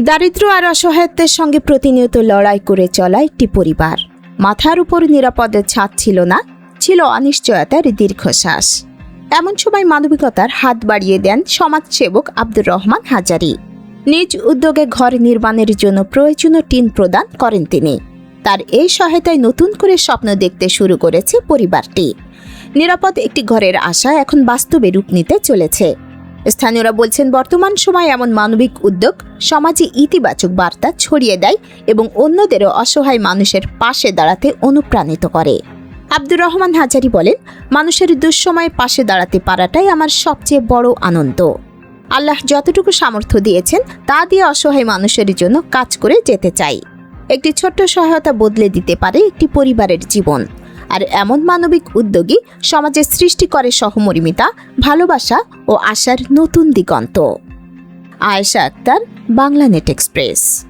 দারিদ্র আর অসহায়ত্বের সঙ্গে প্রতিনিয়ত লড়াই করে চলা একটি পরিবার। মাথার উপর নিরাপদের ছাদ ছিল না, ছিল অনিশ্চয়তার দীর্ঘশ্বাস। এমন সময় মানবিকতার হাত বাড়িয়ে দেন সমাজসেবক আব্দুর রহমান হাজারী। নিজ উদ্যোগে ঘর নির্মাণের জন্য প্রয়োজনীয় টিন প্রদান করেন তিনি। তার এই সহায়তায় নতুন করে স্বপ্ন দেখতে শুরু করেছে পরিবারটি। নিরাপদ একটি ঘরের আশা এখন বাস্তবে রূপ নিতে চলেছে। স্থানীয়রা বলছেন, বর্তমান সময়ে এমন মানবিক উদ্যোগ সমাজে ইতিবাচক বার্তা ছড়িয়ে দেয় এবং অন্যদেরও অসহায় মানুষের পাশে দাঁড়াতে অনুপ্রাণিত করে। আব্দুর রহমান হাজারী বলেন, মানুষের দুঃসময়ে পাশে দাঁড়াতে পারাটাই আমার সবচেয়ে বড় আনন্দ। আল্লাহ যতটুকু সামর্থ্য দিয়েছেন তা দিয়ে অসহায় মানুষের জন্য কাজ করে যেতে চাই। একটি ছোট্ট সহায়তা বদলে দিতে পারে একটি পরিবারের জীবন। আর এমন মানবিক উদ্যোগী সমাজে সৃষ্টি করে সহমর্মিতা, ভালোবাসা ও আশার নতুন দিগন্ত। আয়েশা আক্তার, বাংলানেট এক্সপ্রেস।